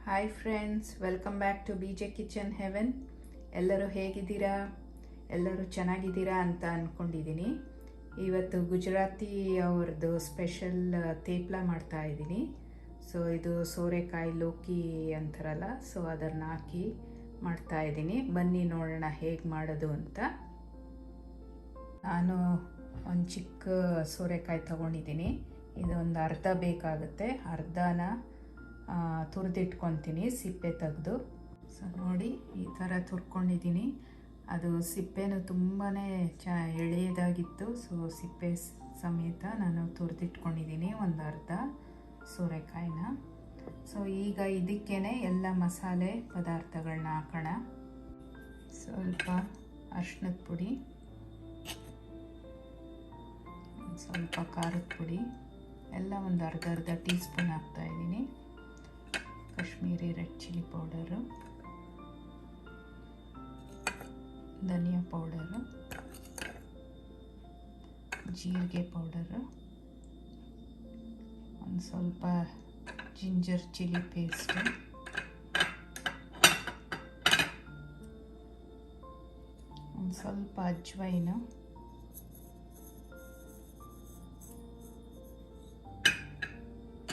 Hi friends, welcome back to BJ kitchen heaven. ಎಲ್ಲರೂ ಹೇಗಿದ್ದೀರಾ? ಎಲ್ಲರೂ ಚೆನ್ನಾಗಿದ್ದೀರಾ ಅಂತ ಅಂದ್ಕೊಂಡಿದ್ದೀನಿ. ಇವತ್ತು ಗುಜರಾತಿ ಅವ್ರದ್ದು ಸ್ಪೆಷಲ್ ತೇಪ್ಲ ಮಾಡ್ತಾ ಇದ್ದೀನಿ. ಸೊ ಇದು ಸೋರೆಕಾಯಿ ಲೋಕಿ ಅಂತಾರಲ್ಲ, ಸೊ ಅದನ್ನು ಹಾಕಿ ಮಾಡ್ತಾ ಇದ್ದೀನಿ. ಬನ್ನಿ ನೋಡೋಣ ಹೇಗೆ ಮಾಡೋದು ಅಂತ. ನಾನು ಒಂದು ಚಿಕ್ಕ ಸೋರೆಕಾಯಿ ತೊಗೊಂಡಿದ್ದೀನಿ. ಇದೊಂದು ಅರ್ಧ ಬೇಕಾಗುತ್ತೆ. ಅರ್ಧನ ತುರಿದಿಟ್ಕೊತೀನಿ ಸಿಪ್ಪೆ ತೆಗೆದು. ಸೊ ನೋಡಿ, ಈ ಥರ ತುರ್ಕೊಂಡಿದ್ದೀನಿ. ಅದು ಸಿಪ್ಪೆನೂ ತುಂಬಾ ಎಳೆಯದಾಗಿತ್ತು. ಸೊ ಸಿಪ್ಪೆ ಸಮೇತ ನಾನು ತುರಿದಿಟ್ಕೊಂಡಿದ್ದೀನಿ ಒಂದು ಅರ್ಧ ಸೋರೆಕಾಯಿನ. ಸೊ ಈಗ ಇದಕ್ಕೇ ಎಲ್ಲ ಮಸಾಲೆ ಪದಾರ್ಥಗಳನ್ನ ಹಾಕೋಣ. ಸ್ವಲ್ಪ ಅರಿಶಿಣದ ಪುಡಿ, ಸ್ವಲ್ಪ ಖಾರದ ಪುಡಿ ಎಲ್ಲ ಒಂದು ಅರ್ಧ ಟೀ ಸ್ಪೂನ್ ಹಾಕ್ತಾಯಿದ್ದೀನಿ. ಕಾಶ್ಮೀರಿ ರೆಡ್ ಚಿಲ್ಲಿ ಪೌಡರು, ಧನಿಯಾ ಪೌಡರು, ಜೀರಿಗೆ ಪೌಡರು, ಒಂದು ಸ್ವಲ್ಪ ಜಿಂಜರ್ ಚಿಲ್ಲಿ ಪೇಸ್ಟು, ಒಂದು ಸ್ವಲ್ಪ ಅಜ್ವೈನು,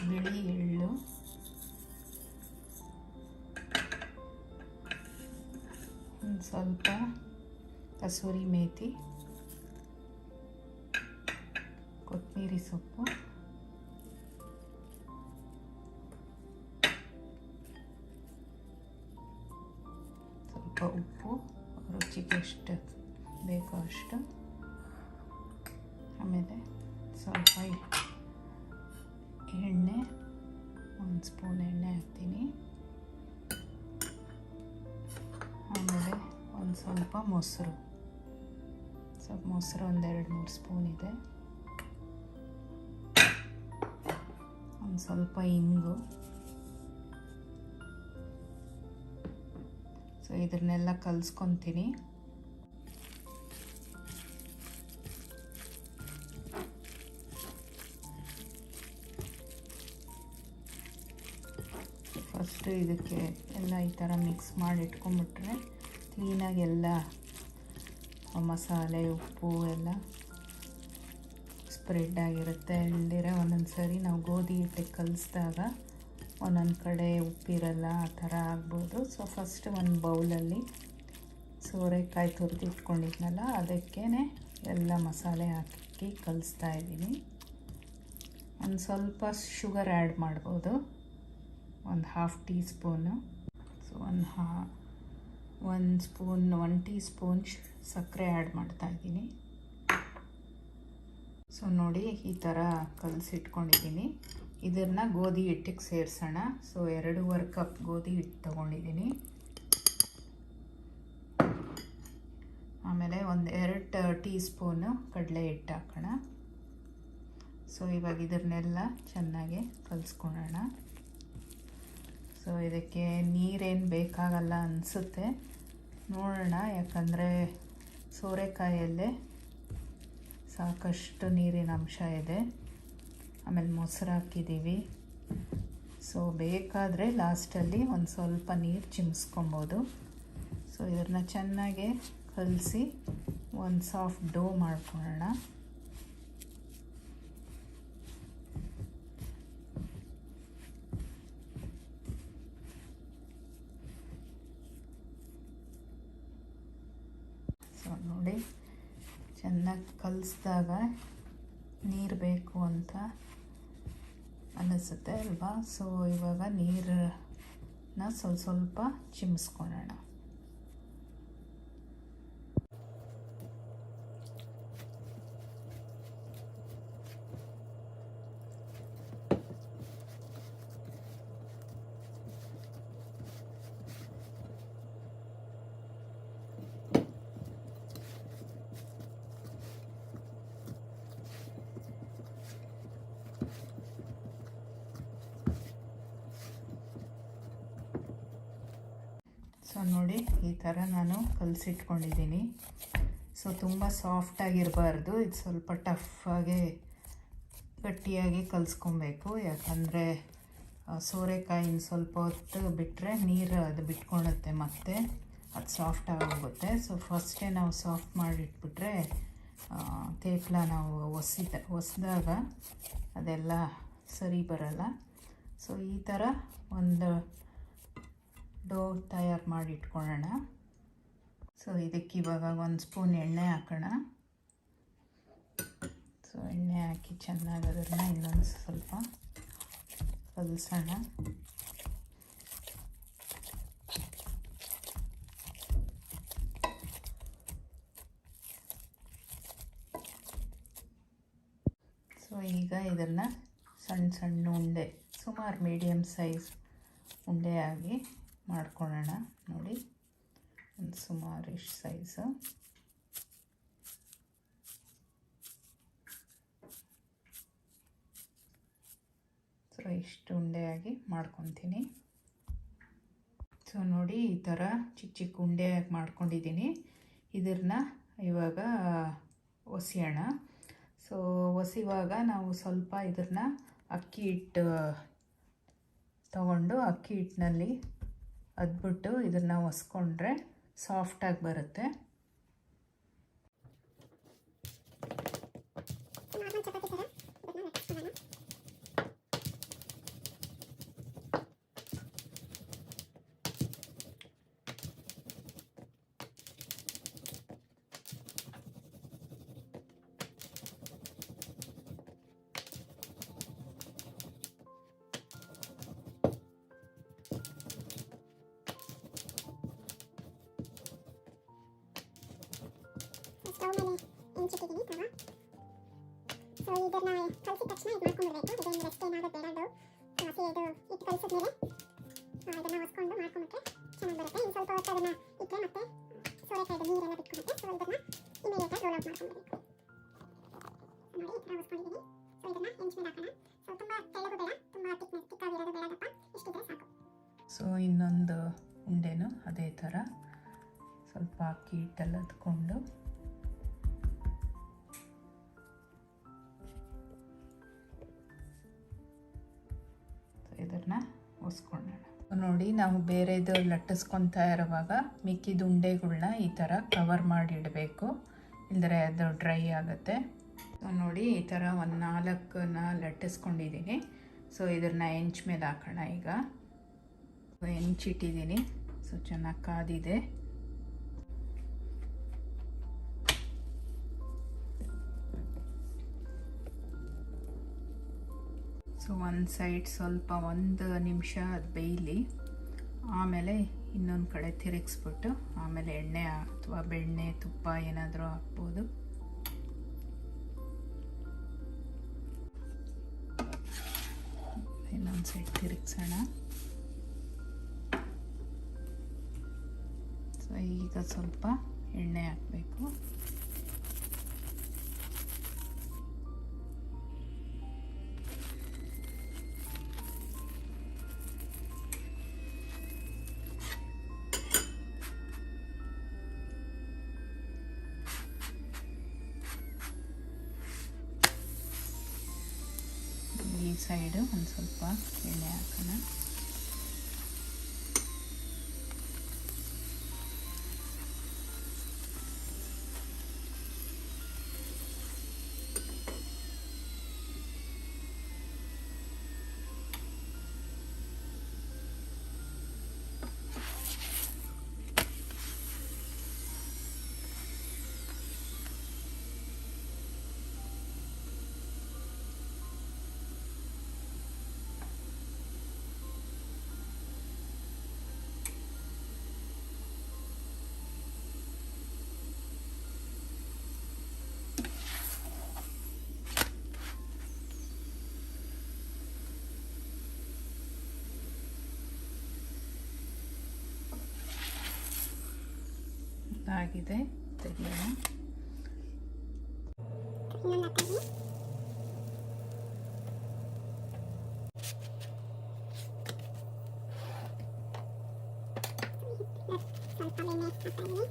ಬಿಳಿ ಎಳ್ಳು, ಒಂದು ಸ್ವಲ್ಪ ಕಸೂರಿ ಮೇಥಿ, ಕೊತ್ತಂಬರಿ ಸೊಪ್ಪು, ಸ್ವಲ್ಪ ಉಪ್ಪು ರುಚಿಗೆ ಎಷ್ಟು ಬೇಕೋ ಅಷ್ಟು, ಆಮೇಲೆ ಸ್ವಲ್ಪ ಎಣ್ಣೆ, ಒಂದು ಸ್ಪೂನ್ ಎಣ್ಣೆ ಹಾಕ್ತೀನಿ. ಆಮೇಲೆ ಒಂದು ಸ್ವಲ್ಪ ಮೊಸರು, ಒಂದು 2-3 ಸ್ಪೂನ್ ಇದೆ. ಒಂದು ಸ್ವಲ್ಪ ಇಂಗು. ಸೊ ಇದನ್ನೆಲ್ಲ ಕಲಿಸ್ಕೊತೀನಿ. ಫಸ್ಟು ಇದಕ್ಕೆ ಎಲ್ಲ ಈ ಥರ ಮಿಕ್ಸ್ ಮಾಡಿ ಇಟ್ಕೊಂಡ್ಬಿಟ್ರೆ ಕ್ಲೀನಾಗಿ ಎಲ್ಲ ಮಸಾಲೆ ಉಪ್ಪು ಎಲ್ಲ ಸ್ಪ್ರೆಡ್ ಆಗಿರುತ್ತೆ. ಇಲ್ದಿರ ಒಂದೊಂದು ಸರಿ ನಾವು ಗೋಧಿ ಹಿಟ್ಟಿಗೆ ಕಲಿಸಿದಾಗ ಒಂದೊಂದು ಕಡೆ ಉಪ್ಪಿರಲ್ಲ, ಆ ಥರ ಆಗ್ಬೋದು. ಸೊ ಫಸ್ಟ್ ಒಂದು ಬೌಲಲ್ಲಿ ಸೋರೆಕಾಯಿ ತುರಿದಿಟ್ಕೊಂಡಿದ್ನಲ್ಲ ಅದಕ್ಕೇ ಎಲ್ಲ ಮಸಾಲೆ ಹಾಕಿ ಕಲಿಸ್ತಾ ಇದ್ದೀನಿ. ಒಂದು ಸ್ವಲ್ಪ ಶುಗರ್ ಆ್ಯಡ್ ಮಾಡ್ಬೋದು, ಒಂದು 1/2 ಟೀ ಸ್ಪೂನು. ಸೊ ಒಂದು ಟೀ ಸ್ಪೂನ್ ಸಕ್ಕರೆ ಆ್ಯಡ್ ಮಾಡ್ತಾಯಿದ್ದೀನಿ. ಸೊ ನೋಡಿ, ಈ ಥರ ಕಲಸಿಟ್ಕೊಂಡಿದ್ದೀನಿ. ಇದನ್ನು ಗೋಧಿ ಹಿಟ್ಟಿಗೆ ಸೇರಿಸೋಣ. ಸೊ 2.5 ಕಪ್ ಗೋಧಿ ಹಿಟ್ಟು ತೊಗೊಂಡಿದ್ದೀನಿ. ಆಮೇಲೆ ಒಂದು 2 ಟೀ ಸ್ಪೂನು ಕಡಲೆ ಹಿಟ್ಟು ಹಾಕೋಣ. ಸೊ ಇವಾಗ ಇದನ್ನೆಲ್ಲ ಚೆನ್ನಾಗಿ ಕಲಿಸ್ಕೊಳ್ಳೋಣ. ಸೊ ಇದಕ್ಕೆ ನೀರೇನು ಬೇಕಾಗಲ್ಲ ಅನಿಸುತ್ತೆ, ನೋಡೋಣ. ಯಾಕಂದರೆ ಸೋರೆಕಾಯಲ್ಲೇ ಸಾಕಷ್ಟು ನೀರಿನ ಅಂಶ ಇದೆ. ಆಮೇಲೆ ಮೊಸರು ಹಾಕಿದ್ದೀವಿ. ಸೊ ಬೇಕಾದರೆ ಲಾಸ್ಟಲ್ಲಿ ಒಂದು ಸ್ವಲ್ಪ ನೀರು ಚಿಮ್ಸ್ಕೊಬೋದು. ಸೊ ಇದನ್ನು ಚೆನ್ನಾಗಿ ಕಲಸಿ ಒಂದು ಸಾಫ್ಟ್ ಡೋ ಮಾಡ್ಕೊಳ್ಳೋಣ. ಸೊ ನೋಡಿ, ಚೆನ್ನಾಗಿ ಕಲಿಸಿದಾಗ ನೀರು ಬೇಕು ಅಂತ ಅನ್ನಿಸುತ್ತೆ ಅಲ್ವಾ? ಸೊ ಇವಾಗ ನೀರನ್ನ ಸ್ವಲ್ಪ ಚಿಮ್ಸ್ಕೊಳ್ಳೋಣ. ಸೊ ನೋಡಿ, ಈ ಥರ ನಾನು ಕಲಸಿಟ್ಕೊಂಡಿದ್ದೀನಿ. ಸೊ ತುಂಬ ಸಾಫ್ಟಾಗಿರಬಾರ್ದು, ಇದು ಸ್ವಲ್ಪ ಟಫಾಗಿ ಗಟ್ಟಿಯಾಗಿ ಕಲಿಸ್ಕೊಬೇಕು. ಯಾಕಂದರೆ ಸೋರೆಕಾಯಿನ ಸ್ವಲ್ಪ ಹೊತ್ತು ಬಿಟ್ಟರೆ ನೀರು ಅದು ಬಿಟ್ಕೊಳುತ್ತೆ, ಮತ್ತು ಅದು ಸಾಫ್ಟ್ ಆಗೋಗುತ್ತೆ. ಸೊ ಫಸ್ಟೇ ನಾವು ಸಾಫ್ಟ್ ಮಾಡಿಟ್ಬಿಟ್ರೆ ತೇಪ್ಲ ನಾವು ಒಸಿದಾಗ ಅದೆಲ್ಲ ಸರಿ ಬರಲ್ಲ. ಸೊ ಈ ಥರ ಒಂದು ಡೋ ತಯಾರು ಮಾಡಿ ಇಟ್ಕೊಳ್ಳೋಣ. ಸೊ ಇದಕ್ಕೆ ಇವಾಗ 1 ಸ್ಪೂನ್ ಎಣ್ಣೆ ಹಾಕೋಣ. ಸೊ ಎಣ್ಣೆ ಹಾಕಿ ಚೆನ್ನಾಗಿ ಅದನ್ನು ಇನ್ನೊಂದು ಸ್ವಲ್ಪ ಕಲಸೋಣ. ಸೊ ಈಗ ಇದನ್ನು ಸಣ್ಣ ಸಣ್ಣ ಉಂಡೆ, ಸುಮಾರು ಮೀಡಿಯಮ್ ಸೈಜ್ ಉಂಡೆಯಾಗಿ ಮಾಡ್ಕೊಳ್ಳೋಣ. ನೋಡಿ, ಒಂದು ಸುಮಾರಿಷ್ಟು ಸೈಜು. ಸೊ ಇಷ್ಟು ಉಂಡೆಯಾಗಿ ಮಾಡ್ಕೊತೀನಿ. ಸೊ ನೋಡಿ, ಈ ಥರ ಚಿಕ್ಕ ಚಿಕ್ಕ ಉಂಡೆಯಾಗಿ ಮಾಡ್ಕೊಂಡಿದ್ದೀನಿ. ಇದನ್ನ ಇವಾಗ ಒಸಿಯೋಣ. ಸೊ ಒಸಿವಾಗ ನಾವು ಸ್ವಲ್ಪ ಇದನ್ನು ಅಕ್ಕಿ ಹಿಟ್ಟು ತಗೊಂಡು ಅಕ್ಕಿ ಹಿಟ್ಟಿನಲ್ಲಿ ಅದ್ಬಿಟ್ಟು ಇದನ್ನು ಒಸ್ಕೊಂಡ್ರೆ ಸಾಫ್ಟಾಗಿ ಬರುತ್ತೆ. ಸ್ಟವ್ ಮೇಲೆ ಹೆಂಚಿಟ್ಟಿದ್ದೀನಿ ತವ. ಸೊ ಇದನ್ನು ಕಲಸಿದ ತಕ್ಷಣ ಇದು ಮಾಡ್ಕೊಂಡ್ಬಿಡ್ಬೇಕು. ಇದೇನು ರೆಸ್ಟ್ ಏನಾಗುತ್ತೆ ಬೇಡ. ಹಸಿ ಇದು ಇಟ್ಟು ಕಲಿಸಿದ್ಮೇಲೆ ಇದನ್ನು ಒಸ್ಕೊಂಡು ಮಾಡ್ಕೊಂಬಿಟ್ರೆ ಚೆನ್ನಾಗಿ ಬರುತ್ತೆ. ಇನ್ನು ಸ್ವಲ್ಪ ಹೊತ್ತು ಅದನ್ನು ಇಟ್ಟರೆ ಮತ್ತೆ ಸೋರೆಕಾಯ್ದು ನೀರೆಲ್ಲ ಬಿಟ್ಕೊಳುತ್ತೆ. ಸೊ ಇದನ್ನು ಇಮಿಡಿಯೇಟಾಗಿ ರೋಲ್ ಔಟ್ ಮಾಡ್ಕೊಂಡ್ಬಿಡ್ಬೇಕು. ನೋಡಿ, ಈ ಥರ ಒಸ್ಕೊಂಡಿದ್ದೀನಿ. ಸೊ ಇದನ್ನು ಹೆಂಚ್ ಮೇಲೆ ಹಾಕೋಣ. ಸೊ ತುಂಬ ತೆಳ್ಳಗೂ ಬೇಡ, ತುಂಬ ತಿಕ್ಕಾಗಿರೋದು ಬೇಡಪ್ಪ, ಇಷ್ಟಿದ್ರೆ ಸಾಕು. ಸೊ ಇನ್ನೊಂದು ಉಂಡೆನೂ ಅದೇ ಥರ ಸ್ವಲ್ಪ ಅಕ್ಕಿ ಹಿಟ್ಟೆಲ್ಲ ಅದ್ಕೊಂಡು ಇದನ್ನು ಒಸ್ಕೊಳ್ಳೋಣ. ನೋಡಿ, ನಾವು ಬೇರೆದು ಲಟ್ಟಿಸ್ಕೊತಾ ಇರುವಾಗ ಮಿಕ್ಕಿದ ಉಂಡೆಗಳ್ನ ಈ ಥರ ಕವರ್ ಮಾಡಿ ಇಡಬೇಕು, ಇಲ್ಲದ್ರೆ ಅದು ಡ್ರೈ ಆಗುತ್ತೆ. ಸೊ ನೋಡಿ, ಈ ಥರ ಒಂದು 4ನ ಲಟ್ಟಿಸ್ಕೊಂಡಿದ್ದೀನಿ. ಸೊ ಇದನ್ನು ಹೆಂಚ್ ಮೇಲೆ ಹಾಕೋಣ. ಈಗ ಹೆಂಚಿಟ್ಟಿದ್ದೀನಿ. ಸೊ ಚೆನ್ನಾಗಿ ಕಾದಿದೆ. ಸೊ ಒಂದು ಸೈಡ್ ಸ್ವಲ್ಪ 1 ನಿಮಿಷ ಅದು ಬೇಯಲಿ. ಆಮೇಲೆ ಇನ್ನೊಂದು ಕಡೆ ತಿರುಗಿಸ್ಬಿಟ್ಟು ಆಮೇಲೆ ಎಣ್ಣೆ ಅಥವಾ ಬೆಣ್ಣೆ ತುಪ್ಪ ಏನಾದರೂ ಹಾಕ್ಬೋದು. ಇನ್ನೊಂದು ಸೈಡ್ ತಿರುಗಿಸೋಣ. ಸೊ ಈಗ ಸ್ವಲ್ಪ ಎಣ್ಣೆ ಹಾಕಬೇಕು. ಈ ಸೈಡು ಒಂದು ಸ್ವಲ್ಪ ಎಣ್ಣೆ ಹಾಕೋಣ. ಆಗಿದೆ, ತೆಗೆಯೋಣ. ಸ್ವಲ್ಪ ಬೆಣ್ಣೆ ಹಾಕ್ತಾ ಇದ್ದೀನಿ.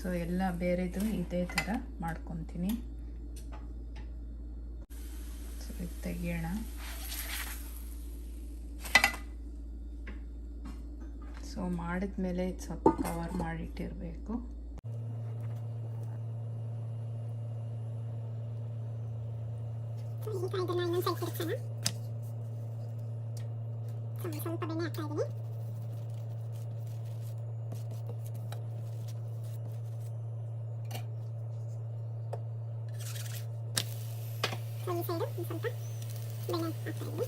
ಸೊ ಎಲ್ಲ ಬೇರೆದು ಇದೇ ಥರ ಮಾಡ್ಕೊತೀನಿ. ಸೊ ಇದು ತೆಗಿಯೋಣ. ಸೊ ಮಾಡಿದ್ಮೇಲೆ ಸ್ವಲ್ಪ ಕವರ್ ಮಾಡಿಟ್ಟಿರಬೇಕು. ಈಗ ಇದನ್ನ ಇನ್ನೊಂದು ಸೈಡ್ ತಿರುಗಿಸೋಣ. ಸ್ವಲ್ಪ ಬೆಣ್ಣೆ ಹಾಕ್ತಾ ಇದ್ದೀನಿ. ಈ ಸೈಡು ಒಂದು ಸ್ವಲ್ಪ ಬೆಣ್ಣೆ ಹಾಕ್ತಾ ಇದ್ದೀನಿ.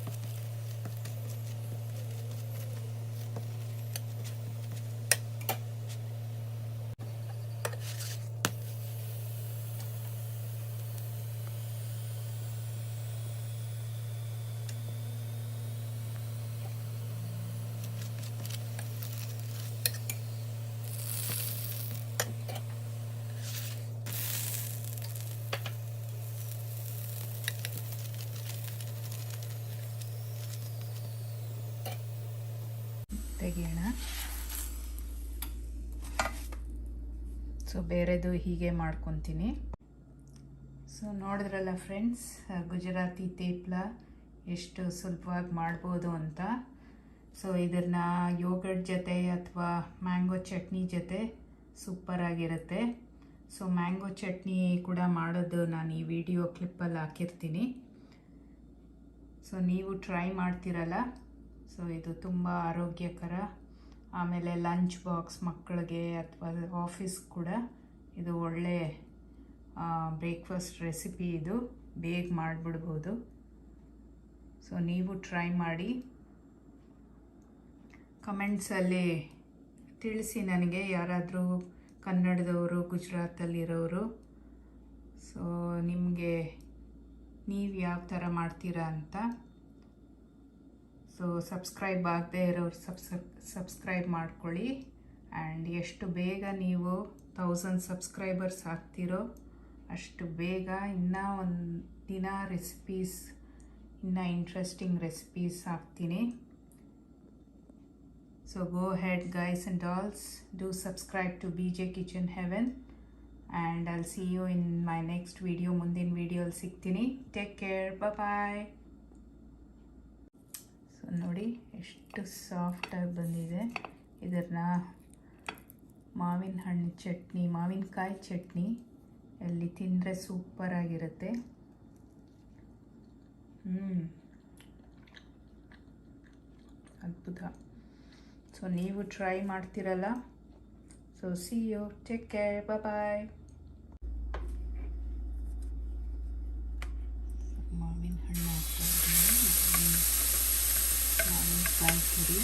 ತೆಗಿಯೋಣ. ಸೊ ಬೇರೆದು ಹೀಗೆ ಮಾಡ್ಕೊತೀನಿ. ಸೊ ನೋಡಿದ್ರಲ್ಲ ಫ್ರೆಂಡ್ಸ್, ಗುಜರಾತಿ ತೇಪ್ಲ ಎಷ್ಟು ಸುಲಭವಾಗಿ ಮಾಡ್ಬೋದು ಅಂತ. ಸೊ ಇದನ್ನು ಯೋಗರ್ಟ್ ಜೊತೆ ಅಥವಾ ಮ್ಯಾಂಗೋ ಚಟ್ನಿ ಜೊತೆ ಸೂಪರಾಗಿರುತ್ತೆ. ಸೊ ಮ್ಯಾಂಗೋ ಚಟ್ನಿ ಕೂಡ ಮಾಡೋದು ನಾನು ಈ ವಿಡಿಯೋ ಕ್ಲಿಪ್ಪಲ್ಲಿ ಹಾಕಿರ್ತೀನಿ. ಸೊ ನೀವು ಟ್ರೈ ಮಾಡ್ತೀರಲ್ಲ. ಸೊ ಇದು ತುಂಬ ಆರೋಗ್ಯಕರ. ಆಮೇಲೆ ಲಂಚ್ ಬಾಕ್ಸ್ ಮಕ್ಕಳಿಗೆ ಅಥವಾ ಆಫೀಸ್ ಕೂಡ ಇದು ಒಳ್ಳೆ ಬ್ರೇಕ್ಫಾಸ್ಟ್ ರೆಸಿಪಿ. ಇದು ಬೇಗ ಮಾಡಿಬಿಡ್ಬೋದು. ಸೊ ನೀವು ಟ್ರೈ ಮಾಡಿ, ಕಮೆಂಟ್ಸಲ್ಲಿ ತಿಳಿಸಿ ನನಗೆ, ಯಾರಾದರೂ ಕನ್ನಡದವರು, ಗುಜರಾತಲ್ಲಿರೋರು. ಸೊ ನಿಮಗೆ ನೀವು ಯಾವ ಥರ ಮಾಡ್ತೀರಾ ಅಂತ. ಸೊ ಸಬ್ಸ್ಕ್ರೈಬ್ ಆಗದೆ ಇರೋರು ಸಬ್ಸ್ಕ್ರೈಬ್ ಮಾಡ್ಕೊಳ್ಳಿ. ಆ್ಯಂಡ್ ಎಷ್ಟು ಬೇಗ ನೀವು 1000 ಸಬ್ಸ್ಕ್ರೈಬರ್ಸ್ ಆಗ್ತಿರೋ ಅಷ್ಟು ಬೇಗ ಇನ್ನೂ ಒಂದು ದಿನ ರೆಸಿಪೀಸ್, ಇನ್ನೂ ಇಂಟ್ರೆಸ್ಟಿಂಗ್ ರೆಸಿಪೀಸ್ ಹಾಕ್ತೀನಿ. So go ahead guys and also, do subscribe to BJ Kitchen Heaven and I'll see you in my next video. ಮುಂದಿನ ವಿಡಿಯೋಲಿ ಸಿಗ್ತೀನಿ. ಟೇಕ್ ಕೇರ್, ಬಾಯ್. ಸೊ ನೋಡಿ ಎಷ್ಟು ಸಾಫ್ಟಾಗಿ ಬಂದಿದೆ. ಇದನ್ನು ಮಾವಿನ ಹಣ್ಣು ಚಟ್ನಿ, ಮಾವಿನಕಾಯಿ ಚಟ್ನಿ ಎಲ್ಲಿ ತಿಂದರೆ ಸೂಪರಾಗಿರುತ್ತೆ. ಅದ್ಭುತ. ಸೊ ನೀವು ಟ್ರೈ ಮಾಡ್ತೀರಲ್ಲ. So see you, take care, bye. ಮಾವಿನ ಹಣ್ಣು ಹಾಕ್ತಾ ಇದ್ದೀನಿ, ಮಾವಿನಕಾಯಿ ತುರಿ.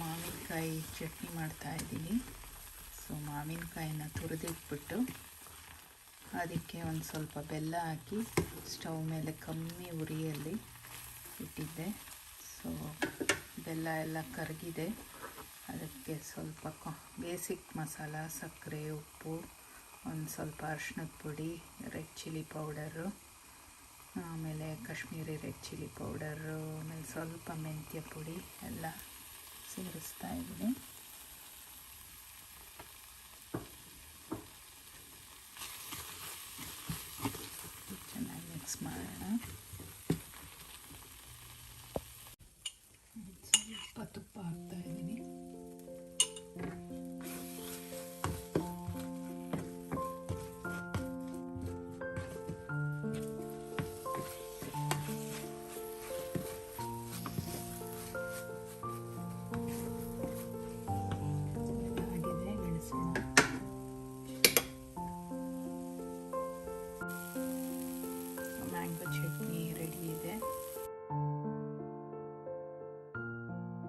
ಮಾವಿನಕಾಯಿ ಚಟ್ನಿ ಮಾಡ್ತಾ ಇದ್ದೀನಿ. ಸೊ ಮಾವಿನಕಾಯಿನ ತುರಿದಿಟ್ಬಿಟ್ಟು ಅದಕ್ಕೆ ಒಂದು ಸ್ವಲ್ಪ ಬೆಲ್ಲ ಹಾಕಿ ಸ್ಟವ್ ಮೇಲೆ ಕಮ್ಮಿ ಉರಿಯಲ್ಲಿ ಇಟ್ಟಿದ್ದೆ. ಸೊ ಬೆಲ್ಲ ಎಲ್ಲ ಕರಗಿದೆ. ಅದಕ್ಕೆ ಸ್ವಲ್ಪ ಬೇಸಿಕ್ ಮಸಾಲ, ಸಕ್ಕರೆ, ಉಪ್ಪು, ಒಂದು ಸ್ವಲ್ಪ ಅರಿಶಿಣದ ಪುಡಿ, ರೆಡ್ ಚಿಲ್ಲಿ ಪೌಡರು, ಆಮೇಲೆ ಕಾಶ್ಮೀರಿ ರೆಡ್ ಚಿಲ್ಲಿ ಪೌಡರು, ಆಮೇಲೆ ಸ್ವಲ್ಪ ಮೆಂತ್ಯ ಪುಡಿ ಎಲ್ಲ ಸೇರಿಸ್ತಾ ಇದ್ದೀನಿ.